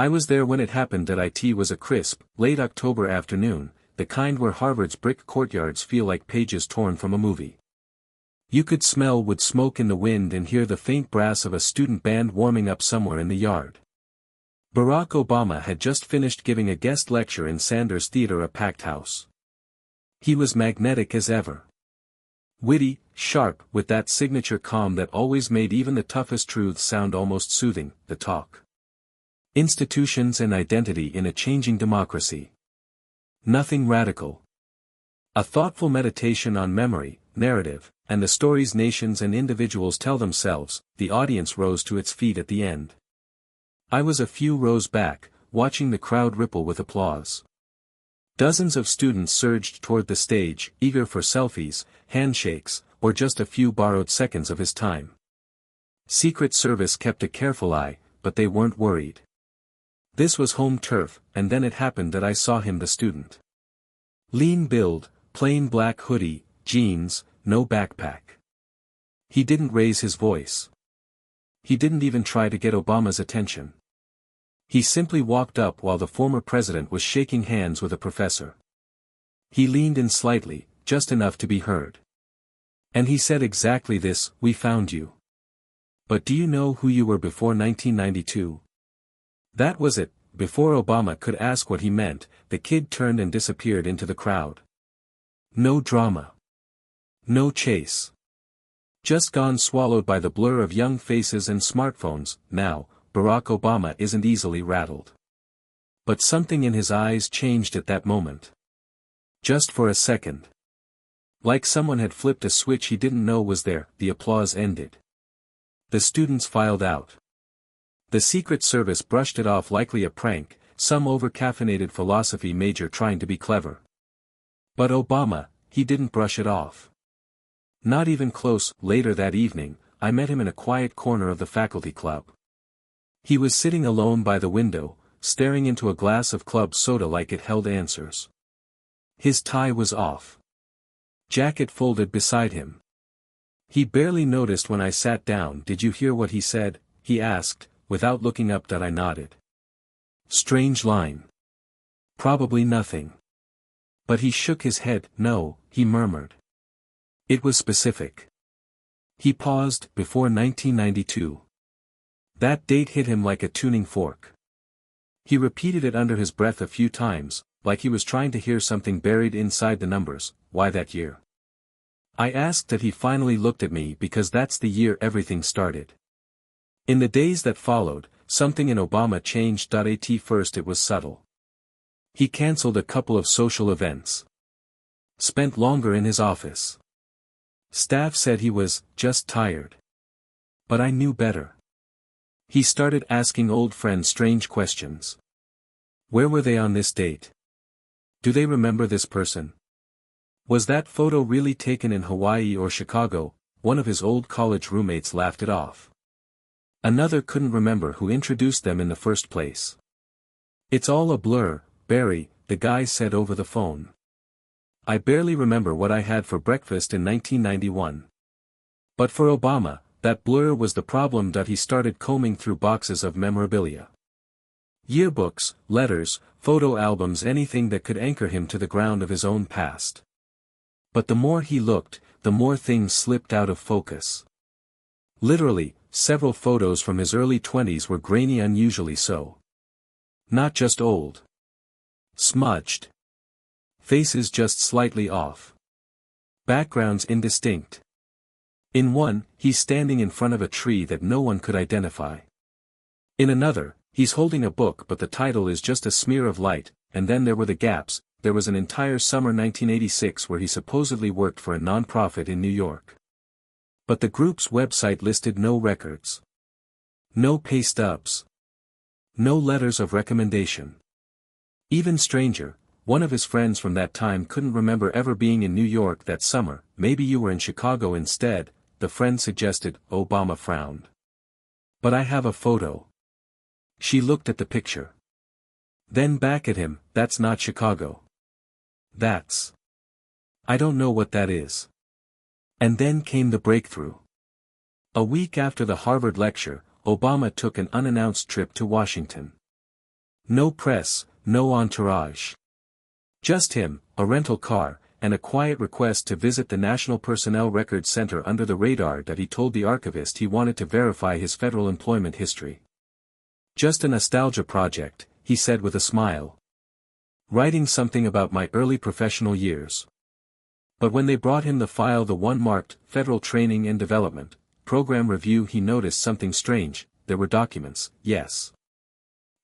I was there when it happened. It was a crisp, late October afternoon, the kind where Harvard's brick courtyards feel like pages torn from a movie. You could smell wood smoke in the wind and hear the faint brass of a student band warming up somewhere in the yard. Barack Obama had just finished giving a guest lecture in Sanders Theater, a packed house. He was magnetic as ever. Witty, sharp, with that signature calm that always made even the toughest truths sound almost soothing. The talk. Institutions and identity in a changing democracy. Nothing radical. A thoughtful meditation on memory, narrative, and the stories nations and individuals tell themselves. The audience rose to its feet at the end. I was a few rows back, watching the crowd ripple with applause. Dozens of students surged toward the stage, eager for selfies, handshakes, or just a few borrowed seconds of his time. Secret Service kept a careful eye, but they weren't worried. This was home turf, and then it happened that I saw him, the student. Lean build, plain black hoodie, jeans, no backpack. He didn't raise his voice. He didn't even try to get Obama's attention. He simply walked up while the former president was shaking hands with a professor. He leaned in slightly, just enough to be heard. And he said exactly this: "We found you. But do you know who you were before 1992? That was it." Before Obama could ask what he meant, the kid turned and disappeared into the crowd. No drama. No chase. Just gone, swallowed by the blur of young faces and smartphones. Now, Barack Obama isn't easily rattled. But something in his eyes changed at that moment. Just for a second. Like someone had flipped a switch he didn't know was there. The applause ended. The students filed out. The Secret Service brushed it off, likely a prank, some over-caffeinated philosophy major trying to be clever. But Obama, he didn't brush it off. Not even close. Later that evening, I met him in a quiet corner of the faculty club. He was sitting alone by the window, staring into a glass of club soda like it held answers. His tie was off. Jacket folded beside him. He barely noticed when I sat down. "Did you hear what he said?" he asked, without looking up. That I nodded. Strange line. Probably nothing. But he shook his head. "No," he murmured. It was specific. He paused. Before 1992. That date hit him like a tuning fork. He repeated it under his breath a few times, like he was trying to hear something buried inside the numbers. Why that year? I asked that. He finally looked at me. Because that's the year everything started. In the days that followed, something in Obama changed. At first it was subtle. He canceled a couple of social events. Spent longer in his office. Staff said he was just tired. But I knew better. He started asking old friends strange questions. Where were they on this date? Do they remember this person? Was that photo really taken in Hawaii or Chicago? One of his old college roommates laughed it off. Another couldn't remember who introduced them in the first place. "It's all a blur, Barry," the guy said over the phone. "I barely remember what I had for breakfast in 1991. But for Obama, that blur was the problem. He started combing through boxes of memorabilia. Yearbooks, letters, photo albums, anything that could anchor him to the ground of his own past. But the more he looked, the more things slipped out of focus. Literally, several photos from his early 20s were grainy, unusually so. Not just old. Smudged. Faces just slightly off. Backgrounds indistinct. In one, he's standing in front of a tree that no one could identify. In another, he's holding a book but the title is just a smear of light. And then there were the gaps. There was an entire summer 1986 where he supposedly worked for a nonprofit in New York. But the group's website listed no records. No pay stubs. No letters of recommendation. Even stranger, one of his friends from that time couldn't remember ever being in New York that summer. "Maybe you were in Chicago instead," the friend suggested. Obama frowned. "But I have a photo." She looked at the picture. Then back at him. "That's not Chicago. That's... I don't know what that is." And then came the breakthrough. A week after the Harvard lecture, Obama took an unannounced trip to Washington. No press, no entourage. Just him, a rental car, and a quiet request to visit the National Personnel Records Center under the radar that he told the archivist he wanted to verify his federal employment history. Just a nostalgia project, he said with a smile. Writing something about my early professional years. But when they brought him the file, the one marked, Federal Training and Development, Program Review, he noticed something strange. There were documents, yes.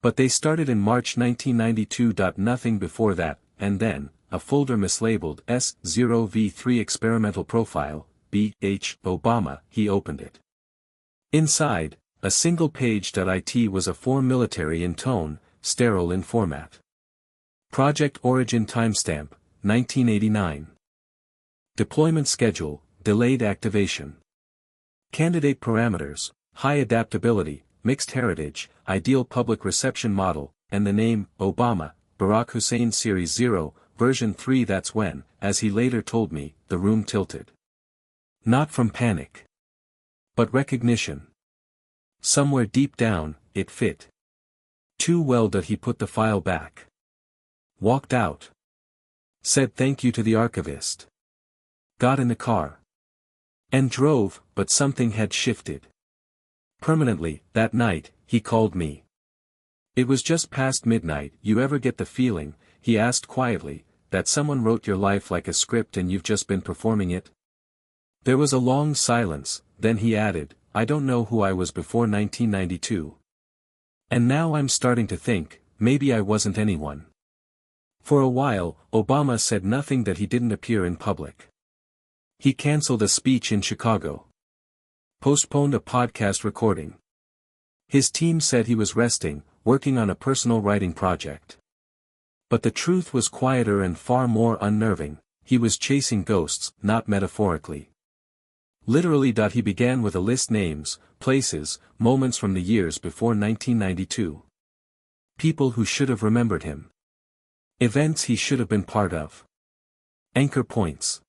But they started in March 1992. Nothing before that, and then, a folder mislabeled S0V3 Experimental Profile, B.H. Obama. He opened it. Inside, a single page. It was a form, military in tone, sterile in format. Project origin timestamp, 1989. Deployment schedule, delayed activation. Candidate parameters, high adaptability, mixed heritage, ideal public reception model, and the name, Obama, Barack Hussein Series 0, version 3. That's when, as he later told me, the room tilted. Not from panic. But recognition. Somewhere deep down, it fit. Too well. He put the file back. Walked out. Said thank you to the archivist. Got in the car. And drove, but something had shifted. Permanently. That night, he called me. It was just past midnight. You ever get the feeling, he asked quietly, that someone wrote your life like a script and you've just been performing it? There was a long silence, then he added, I don't know who I was before 1992. And now I'm starting to think, maybe I wasn't anyone. For a while, Obama said nothing. That he didn't appear in public. He canceled a speech in Chicago. Postponed a podcast recording. His team said he was resting, working on a personal writing project. But the truth was quieter and far more unnerving. He was chasing ghosts, not metaphorically. Literally. He began with a list: names, places, moments from the years before 1992. People who should have remembered him. Events he should have been part of. Anchor points.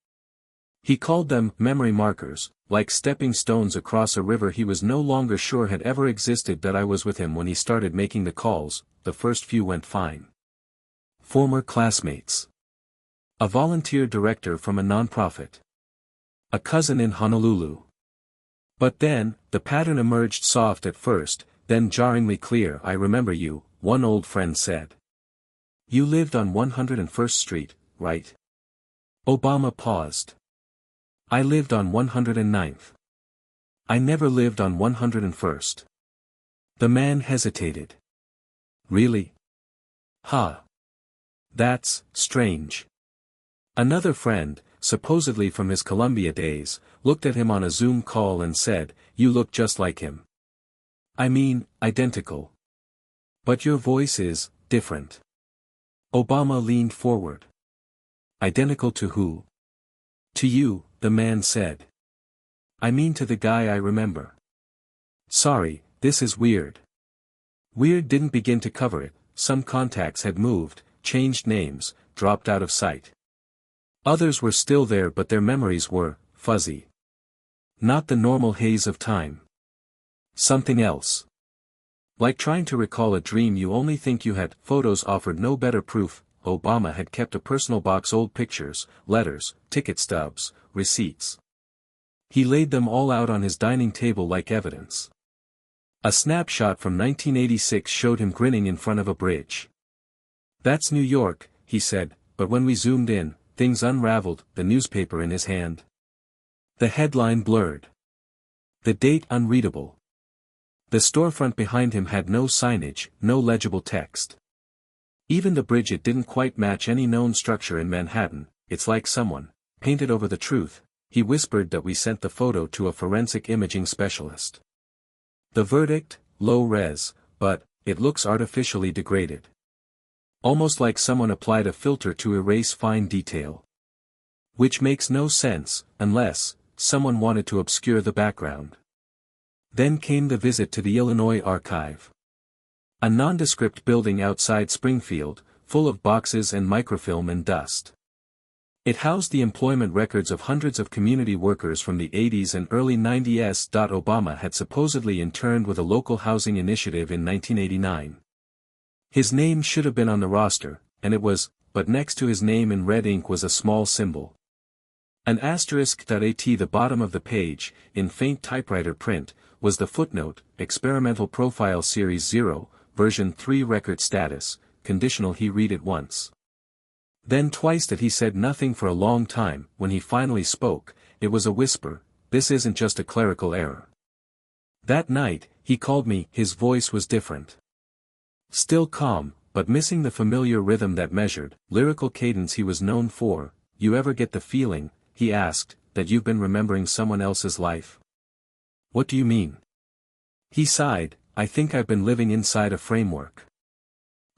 He called them memory markers, like stepping stones across a river he was no longer sure had ever existed. I was with him when he started making the calls. The first few went fine. Former classmates. A volunteer director from a nonprofit. A cousin in Honolulu. But then, the pattern emerged, soft at first, then jarringly clear. I remember you, one old friend said. You lived on 101st Street, right? Obama paused. I lived on 109th. I never lived on 101st. The man hesitated. Really? Huh. That's strange. Another friend, supposedly from his Columbia days, looked at him on a Zoom call and said, you look just like him. I mean, identical. But your voice is different. Obama leaned forward. Identical to who? To you, the man said. I mean to the guy I remember. Sorry, this is weird. Weird didn't begin to cover it. Some contacts had moved, changed names, dropped out of sight. Others were still there, but their memories were fuzzy. Not the normal haze of time. Something else. Like trying to recall a dream you only think you had. Photos offered no better proof. Obama had kept a personal box: old pictures, letters, ticket stubs, receipts. He laid them all out on his dining table like evidence. A snapshot from 1986 showed him grinning in front of a bridge. That's New York, he said, but when we zoomed in, things unraveled. The newspaper in his hand. The headline blurred. The date unreadable. The storefront behind him had no signage, no legible text. Even the bridge, it didn't quite match any known structure in Manhattan. It's like someone painted over the truth. He whispered that we sent the photo to a forensic imaging specialist. The verdict, low res, but it looks artificially degraded. Almost like someone applied a filter to erase fine detail. Which makes no sense, unless someone wanted to obscure the background. Then came the visit to the Illinois Archive. A nondescript building outside Springfield, full of boxes and microfilm and dust. It housed the employment records of hundreds of community workers from the 80s and early 90s. Obama had supposedly interned with a local housing initiative in 1989. His name should have been on the roster, and it was, but next to his name in red ink was a small symbol. An asterisk. At the bottom of the page, in faint typewriter print, was the footnote, Experimental Profile Series 0, version 3 record status, conditional. He read it once. Then twice. That he said nothing for a long time. When he finally spoke, it was a whisper, "This isn't just a clerical error." That night, he called me. His voice was different. Still calm, but missing the familiar rhythm, that measured, lyrical cadence he was known for. "You ever get the feeling," he asked, "that you've been remembering someone else's life?" "What do you mean?" He sighed. "I think I've been living inside a framework.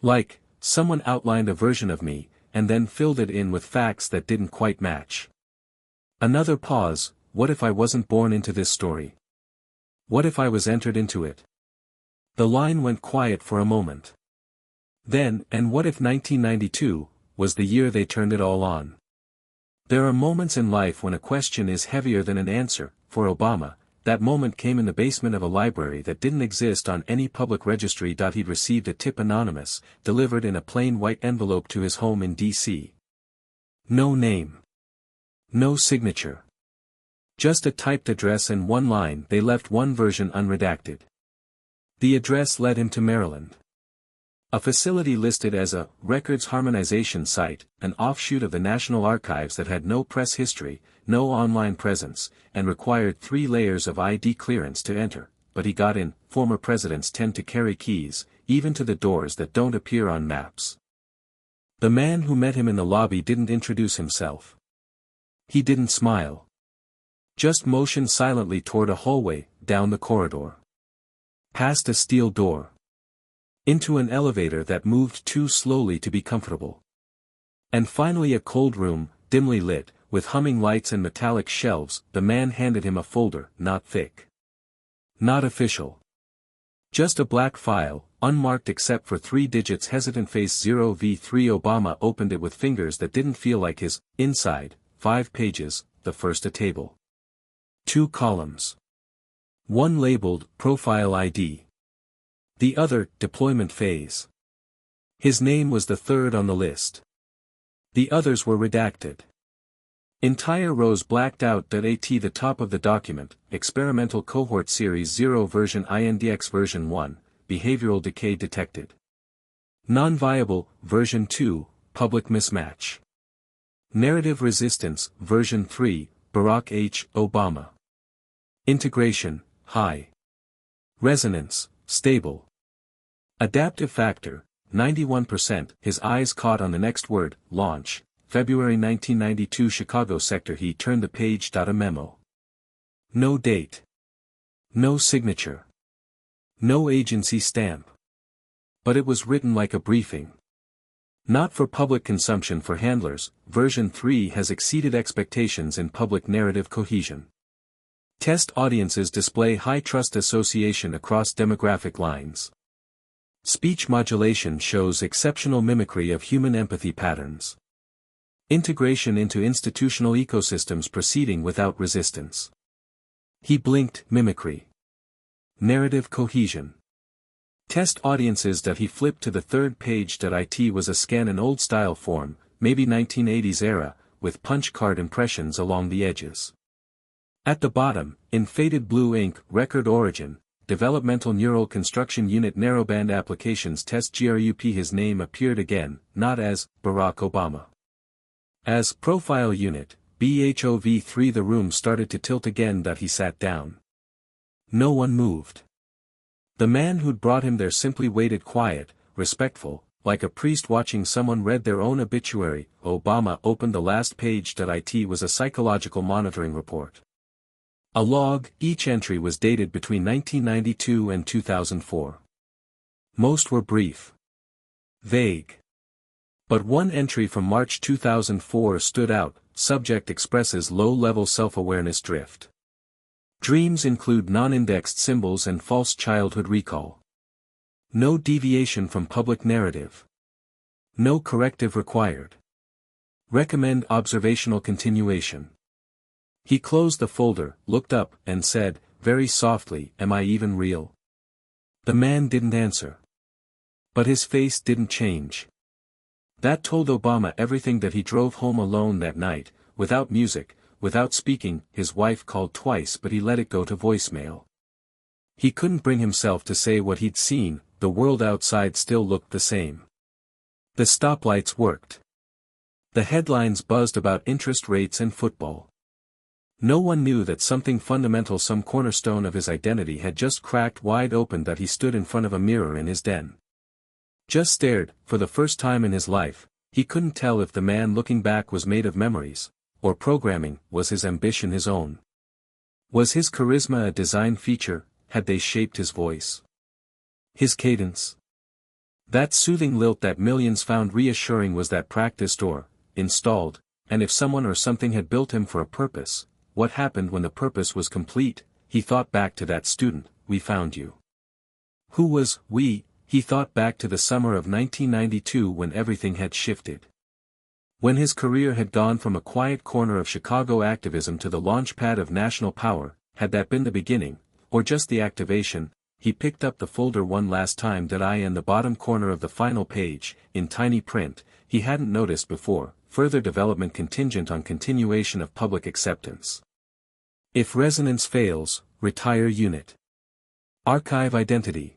Like, someone outlined a version of me, and then filled it in with facts that didn't quite match." Another pause. "What if I wasn't born into this story? What if I was entered into it?" The line went quiet for a moment. Then, and what if 1992 was the year they turned it all on? There are moments in life when a question is heavier than an answer. For Obama, that moment came in the basement of a library that didn't exist on any public registry. He'd received a tip, anonymous, delivered in a plain white envelope to his home in D.C. No name. No signature. Just a typed address and one line. They left one version unredacted. The address led him to Maryland. A facility listed as a records harmonization site, an offshoot of the National Archives that had no press history, no online presence, and required 3 layers of ID clearance to enter, but he got in. Former presidents tend to carry keys, even to the doors that don't appear on maps. The man who met him in the lobby didn't introduce himself. He didn't smile. Just motioned silently toward a hallway, down the corridor. Past a steel door. Into an elevator that moved too slowly to be comfortable. And finally a cold room, dimly lit, with humming lights and metallic shelves. The man handed him a folder, not thick. Not official. Just a black file, unmarked except for 3 digits. Hesitant face 0v3. Obama opened it with fingers that didn't feel like his. Inside, 5 pages, the first a table. 2 columns. One labeled, Profile ID. The other, Deployment Phase. His name was the third on the list. The others were redacted. Entire rows blacked out. At the top of the document, Experimental Cohort Series 0 version INDX version 1, Behavioral Decay Detected. Non-Viable, version 2, Public Mismatch. Narrative Resistance, version 3, Barack H. Obama. Integration, high. Resonance, stable. Adaptive factor, 91%. His eyes caught on the next word, launch, February 1992 Chicago sector. He turned the page. A memo. No date. No signature. No agency stamp. But it was written like a briefing. Not for public consumption. For handlers, version 3 has exceeded expectations in public narrative cohesion. Test audiences display high trust association across demographic lines. Speech modulation shows exceptional mimicry of human empathy patterns. Integration into institutional ecosystems proceeding without resistance. He blinked. Mimicry. Narrative cohesion. Test audiences. He flipped to the third page. It was a scan, an old-style form, maybe 1980s era, with punch card impressions along the edges. At the bottom, in faded blue ink, record origin, Developmental Neural Construction Unit Narrowband Applications Test GRUP. His name appeared again, not as Barack Obama. As Profile Unit, BHOV3. The room started to tilt again. He sat down. No one moved. The man who'd brought him there simply waited, quiet, respectful, like a priest watching someone read their own obituary. Obama opened the last page. It was a psychological monitoring report. A log. Each entry was dated between 1992 and 2004. Most were brief. Vague. But one entry from March 2004 stood out. Subject expresses low-level self-awareness drift. Dreams include non-indexed symbols and false childhood recall. No deviation from public narrative. No corrective required. Recommend observational continuation. He closed the folder, looked up, and said, very softly, "Am I even real?" The man didn't answer. But his face didn't change. That told Obama everything. That he drove home alone that night, without music, without speaking. His wife called twice but he let it go to voicemail. He couldn't bring himself to say what he'd seen. The world outside still looked the same. The stoplights worked. The headlines buzzed about interest rates and football. No one knew that something fundamental, some cornerstone of his identity, had just cracked wide open. That he stood in front of a mirror in his den. Just stared. For the first time in his life, he couldn't tell if the man looking back was made of memories, or programming. Was his ambition his own? Was his charisma a design feature? Had they shaped his voice? His cadence? That soothing lilt that millions found reassuring? Was that practiced or installed? And if someone or something had built him for a purpose, what happened when the purpose was complete? He thought back to that student. We found you. Who was we? He thought back to the summer of 1992 when everything had shifted. When his career had gone from a quiet corner of Chicago activism to the launchpad of national power. Had that been the beginning, or just the activation? He picked up the folder one last time. That eye in the bottom corner of the final page, in tiny print, he hadn't noticed before. Further development contingent on continuation of public acceptance. If resonance fails, retire unit. Archive identity.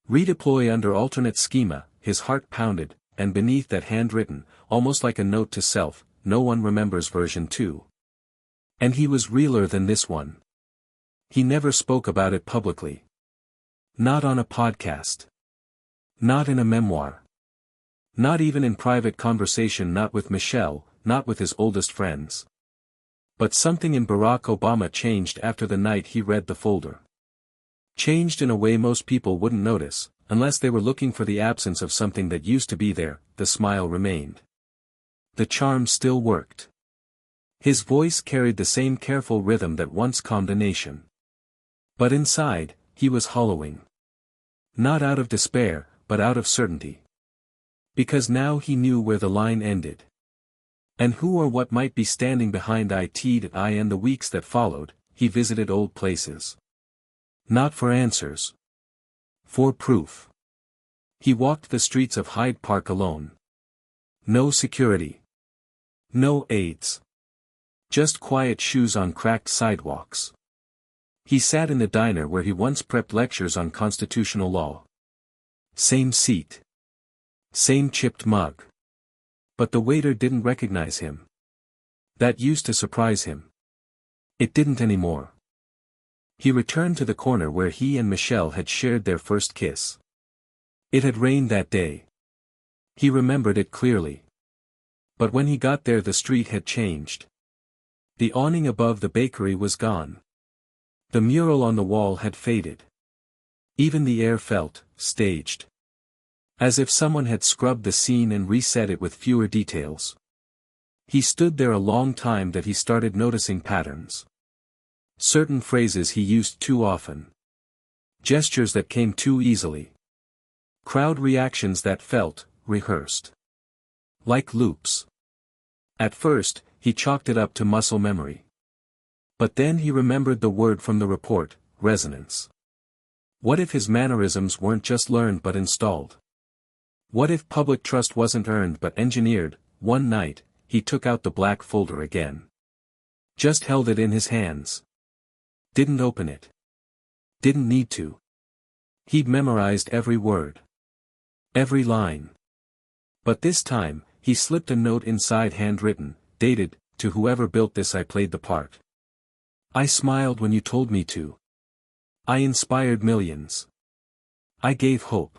Redeploy under alternate schema. His heart pounded, and beneath that handwritten, almost like a note to self, no one remembers version 2. And he was realer than this one. He never spoke about it publicly. Not on a podcast. Not in a memoir. Not even in private conversation. Not with Michelle, not with his oldest friends. But something in Barack Obama changed after the night he read the folder. Changed in a way most people wouldn't notice, unless they were looking for the absence of something that used to be there. The smile remained. The charm still worked. His voice carried the same careful rhythm that once calmed a nation. But inside, he was hollowing. Not out of despair, but out of certainty. Because now he knew where the line ended. And who or what might be standing behind it. In the weeks that followed, he visited old places. Not for answers. For proof. He walked the streets of Hyde Park alone. No security. No aides. Just quiet shoes on cracked sidewalks. He sat in the diner where he once prepped lectures on constitutional law. Same seat. Same chipped mug. But the waiter didn't recognize him. That used to surprise him. It didn't anymore. He returned to the corner where he and Michelle had shared their first kiss. It had rained that day. He remembered it clearly. But when he got there the street had changed. The awning above the bakery was gone. The mural on the wall had faded. Even the air felt staged. As if someone had scrubbed the scene and reset it with fewer details. He stood there a long time that he started noticing patterns. Certain phrases he used too often. Gestures that came too easily. Crowd reactions that felt rehearsed. Like loops. At first, he chalked it up to muscle memory. But then he remembered the word from the report, resonance. What if his mannerisms weren't just learned but installed? What if public trust wasn't earned but engineered? One night, he took out the black folder again. Just held it in his hands. Didn't open it. Didn't need to. He'd memorized every word. Every line. But this time, he slipped a note inside handwritten, dated, to whoever built this. I played the part. I smiled when you told me to. I inspired millions. I gave hope.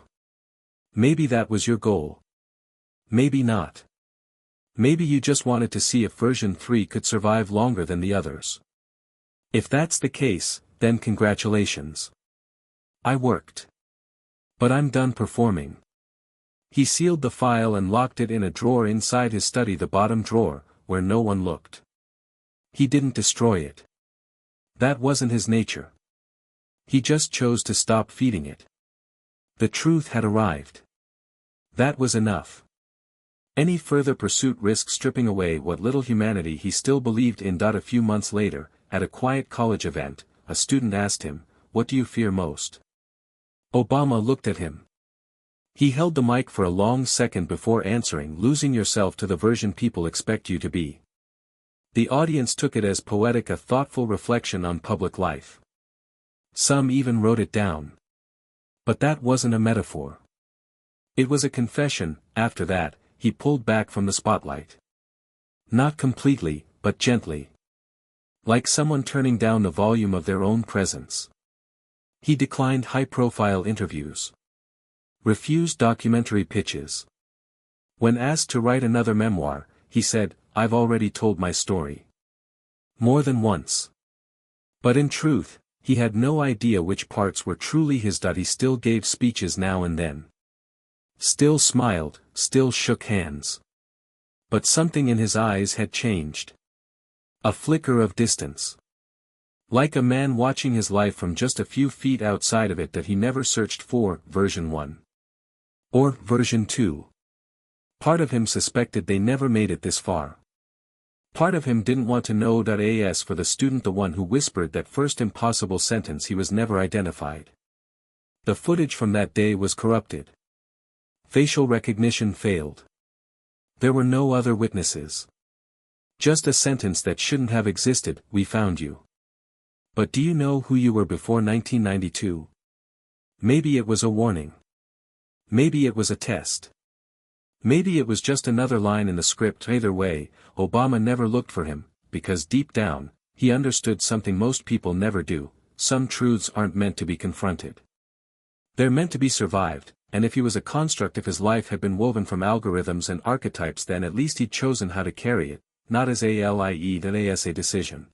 Maybe that was your goal. Maybe not. Maybe you just wanted to see if version 3 could survive longer than the others. If that's the case, then congratulations. I worked. But I'm done performing. He sealed the file and locked it in a drawer inside his study, the bottom drawer, where no one looked. He didn't destroy it. That wasn't his nature. He just chose to stop feeding it. The truth had arrived. That was enough. Any further pursuit risked stripping away what little humanity he still believed in. A few months later, at a quiet college event, a student asked him, "What do you fear most?" Obama looked at him. He held the mic for a long second before answering, losing yourself to the version people expect you to be. The audience took it as poetic, a thoughtful reflection on public life. Some even wrote it down. But that wasn't a metaphor. It was a confession. After that, he pulled back from the spotlight. Not completely, but gently. Like someone turning down the volume of their own presence. He declined high-profile interviews. Refused documentary pitches. When asked to write another memoir, he said, "I've already told my story." More than once. But in truth, he had no idea which parts were truly his. He still gave speeches now and then. Still smiled, still shook hands. But something in his eyes had changed. A flicker of distance. Like a man watching his life from just a few feet outside of it that he never searched for. Version 1. Or version 2. Part of him suspected they never made it this far. Part of him didn't want to know. As for the student, the one who whispered that first impossible sentence, he was never identified. The footage from that day was corrupted. Facial recognition failed. There were no other witnesses. Just a sentence that shouldn't have existed: "We found you." But do you know who you were before 1992? Maybe it was a warning. Maybe it was a test. Maybe it was just another line in the script. Either way, Obama never looked for him, because deep down, he understood something most people never do: some truths aren't meant to be confronted. They're meant to be survived, and if he was a construct, if his life had been woven from algorithms and archetypes, then at least he'd chosen how to carry it, not as a decision.